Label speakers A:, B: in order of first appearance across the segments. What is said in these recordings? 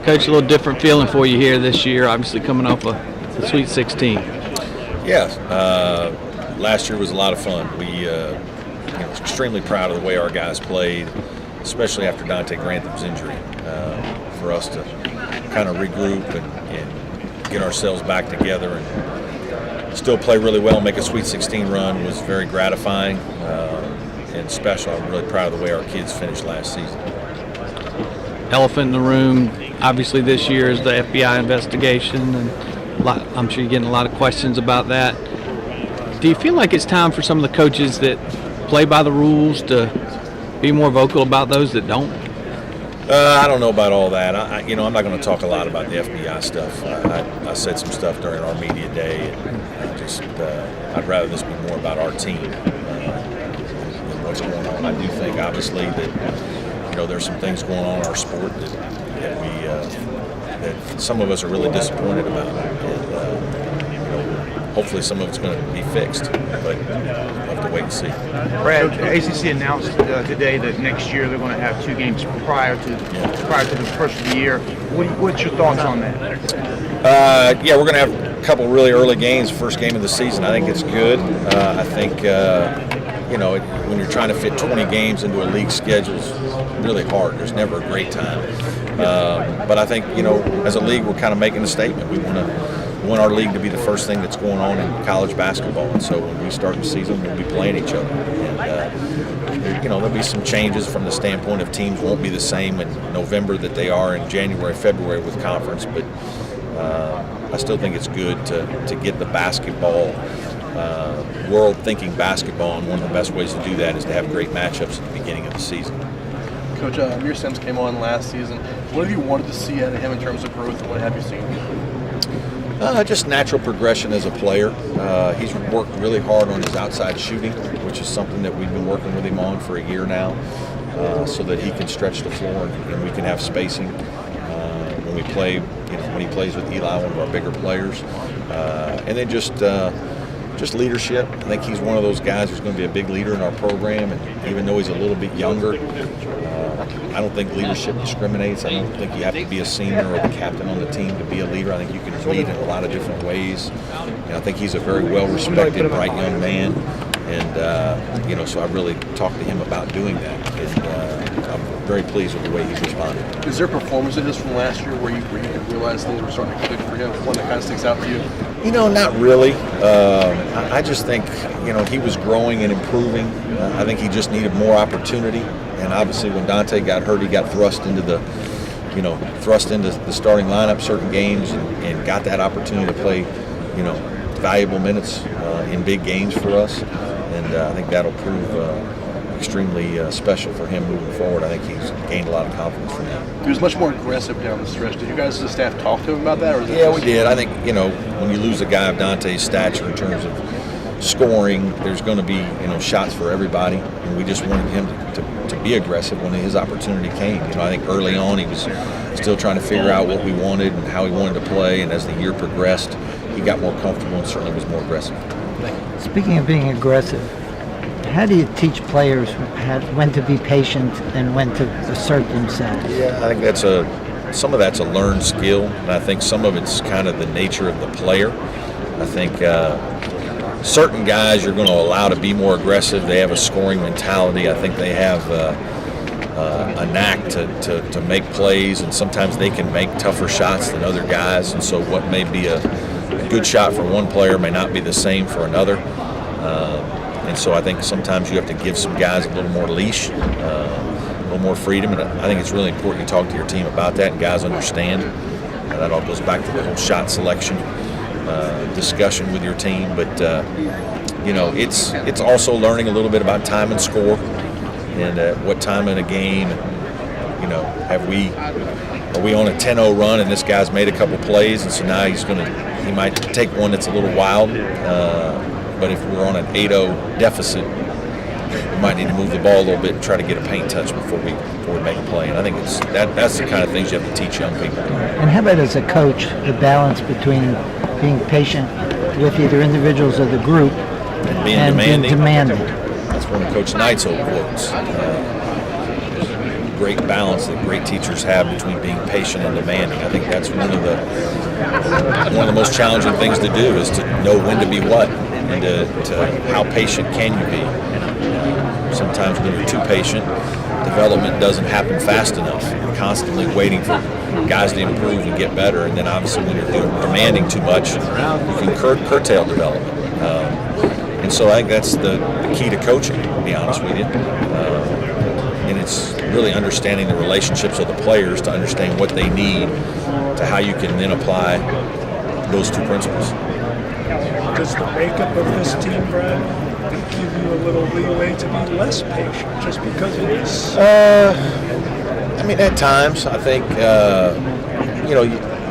A: Coach, a little different feeling for you here this year, obviously coming off the Sweet 16.
B: Yeah, last year was a lot of fun. We extremely proud of the way our guys played, especially after Dante Grantham's injury. For us to kind of regroup and get ourselves back together and still play really well, make a Sweet 16 run was very gratifying and special. I'm really proud of the way our kids finished last season.
A: Elephant in the room, obviously this year is the FBI investigation, and I'm sure you're getting a lot of questions about that. Do you feel like it's time for some of the coaches that play by the rules to be more vocal about those that don't?
B: I don't know about all that. I'm not going to talk a lot about the FBI stuff. I said some stuff during our media day, and I'd rather this be more about our team than what's going on. I do think, obviously, that there's some things going on in our sport that some of us are really disappointed about, and hopefully some of it's going to be fixed, but we'll have to wait and see.
C: Brad, ACC announced today that next year they're going to have 2 games prior to the first of the year. What's your thoughts on that?
B: We're going to have a couple really early games, first game of the season. I think it's good. I think when you're trying to fit 20 games into a league schedule, it's really hard. There's never a great time. But I think, as a league, we're kind of making a statement. We want our league to be the first thing that's going on in college basketball. And so when we start the season, we'll be playing each other. And, there'll be some changes from the standpoint of teams won't be the same in November that they are in January, February with conference. But I still think it's good to get the basketball world thinking basketball, and one of the best ways to do that is to have great matchups at the beginning of the season.
D: Coach, Amir Sims came on last season. What have you wanted to see out of him in terms of growth, and what have you seen?
B: Just natural progression as a player. He's worked really hard on his outside shooting, which is something that we've been working with him on for a year now, so that he can stretch the floor and we can have spacing when we play. When he plays with Eli, one of our bigger players, and then just leadership. I think he's one of those guys who's going to be a big leader in our program, and even though he's a little bit younger, I don't think leadership discriminates. I don't think you have to be a senior or the captain on the team to be a leader. I think you can lead in a lot of different ways. And I think he's a very well-respected, bright young man, and so I really talked to him about doing that, and I'm very pleased with the way he's responded.
D: Is there performances from last year where you realize things were starting to click for him? One that kind of sticks out to you?
B: Not really. I just think, he was growing and improving. I think he just needed more opportunity. And obviously when Dante got hurt, he got thrust into the starting lineup certain games and got that opportunity to play, valuable minutes in big games for us. And I think that'll prove extremely special for him moving forward. I think he's gained a lot of confidence from that.
D: He was much more aggressive down the stretch. Did you guys as a staff talk to him about that? Or
B: we did. I think, when you lose a guy of Dante's stature in terms of scoring, there's going to be, shots for everybody. And we just wanted him to be aggressive when his opportunity came. I think early on he was still trying to figure out what we wanted and how he wanted to play. And as the year progressed, he got more comfortable and certainly was more aggressive.
E: Speaking of being aggressive, how do you teach players when to be patient and when to assert themselves?
B: Yeah, I think some of that's a learned skill, and I think some of it's kind of the nature of the player. I think certain guys you're going to allow to be more aggressive. They have a scoring mentality. I think they have a knack to make plays, and sometimes they can make tougher shots than other guys. And so what may be a good shot for one player may not be the same for another. And so I think sometimes you have to give some guys a little more leash, a little more freedom. And I think it's really important to talk to your team about that, and guys understand. That all goes back to the whole shot selection discussion with your team. But it's also learning a little bit about time and score, and what time in a game. Are we on a 10-0 run and this guy's made a couple plays, and so now he might take one that's a little wild. But if we're on an 8-0 deficit, we might need to move the ball a little bit and try to get a paint touch before we make a play. And I think that's the kind of things you have to teach young people.
E: And how about as a coach, the balance between being patient with either individuals or the group
B: and being demanding? That's one of Coach Knight's old quotes. great balance that great teachers have between being patient and demanding. I think that's one of the most challenging things to do is to know when to be what and to how patient can you be. Sometimes when you're too patient, development doesn't happen fast enough. You're constantly waiting for guys to improve and get better, and then obviously when you're demanding too much, you can curtail development. And so I think that's the key to coaching, to be honest with you. And it's really understanding the relationships of the players to understand what they need to how you can then apply those two principles.
F: Does the makeup of this team, Brad, give you a little leeway to be less patient just because of this?
B: I mean, at times, I think,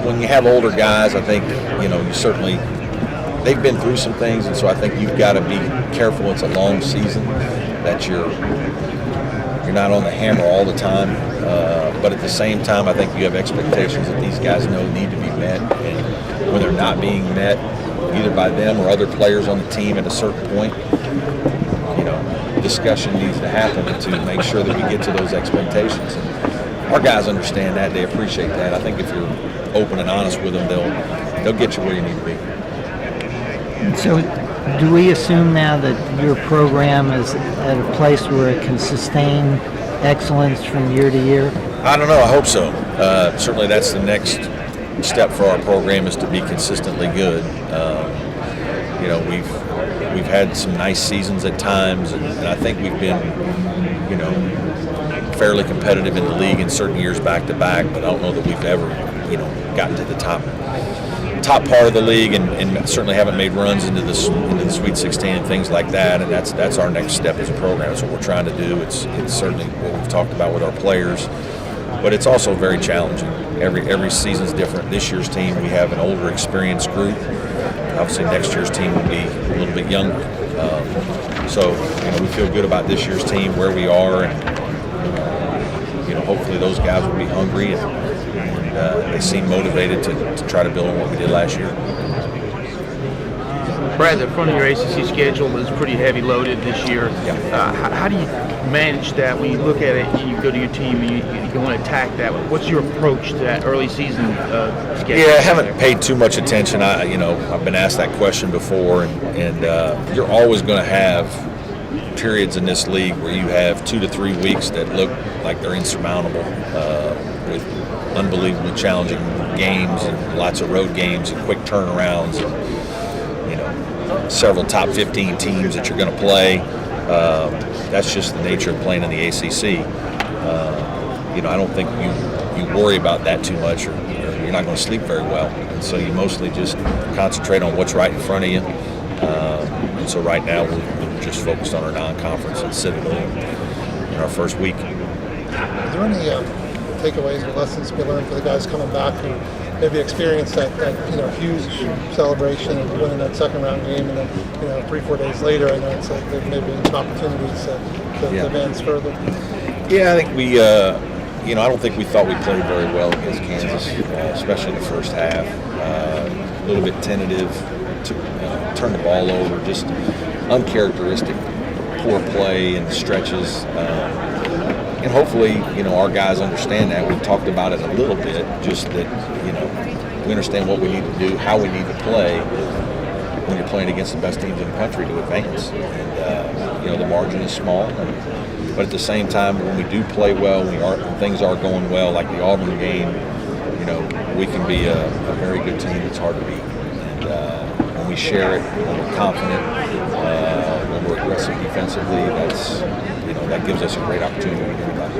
B: when you have older guys, I think, you certainly, they've been through some things, and so I think you've got to be careful. It's a long season, that you're not on the hammer all the time. But at the same time, I think you have expectations that these guys know need to be met, and when they're not being met, either by them or other players on the team at a certain point, discussion needs to happen to make sure that we get to those expectations. And our guys understand that. They appreciate that. I think if you're open and honest with them, they'll get you where you need to be.
E: So do we assume now that your program is at a place where it can sustain excellence from year to year?
B: I don't know. I hope so. Certainly that's the next step for our program, is to be consistently good. We've had some nice seasons at times, and I think we've been, fairly competitive in the league in certain years back to back, but I don't know that we've ever, gotten to the top part of the league, and certainly haven't made runs into the Sweet 16 and things like that. And that's our next step as a program. That's what we're trying to do. It's certainly what we've talked about with our players, but it's also very challenging. Every season's different. This year's team, we have an older, experienced group. Obviously, next year's team will be a little bit younger. So we feel good about this year's team, where we are, and hopefully those guys will be hungry and they seem motivated to try to build on what we did last year.
C: Brad, the front of your ACC schedule is pretty heavy loaded this year.
B: Yeah.
C: How do you manage that when you look at it and you go to your team and you want to attack that? What's your approach to that early season schedule?
B: Yeah, I haven't paid too much attention. I've been asked that question before, and you're always going to have periods in this league where you have 2 to 3 weeks that look like they're insurmountable, with unbelievably challenging games and lots of road games and quick turnarounds and several top 15 teams that you're going to play. That's just the nature of playing in the ACC. I don't think you worry about that too much, or you're not going to sleep very well. And so you mostly just concentrate on what's right in front of you. And so right now we're just focused on our non-conference and Citadel in our first week.
G: Are there any takeaways or lessons to be learned for the guys coming back who maybe experienced that huge celebration of winning that second round game, and then 3-4 days later, I know it's like there may be some opportunities to advance further?
B: Yeah, I think we I don't think we thought we played very well against Kansas, especially in the first half. A little bit tentative, turn the ball over, just uncharacteristic poor play and stretches. And hopefully, our guys understand that. We've talked about it a little bit, just that, we understand what we need to do, how we need to play when you're playing against the best teams in the country to advance. And, the margin is small. But at the same time, when we do play well, when things are going well, like the Auburn game, we can be a very good team that's hard to beat. And when we share it, when we're confident, when we're aggressive defensively, that gives us a great opportunity to get back.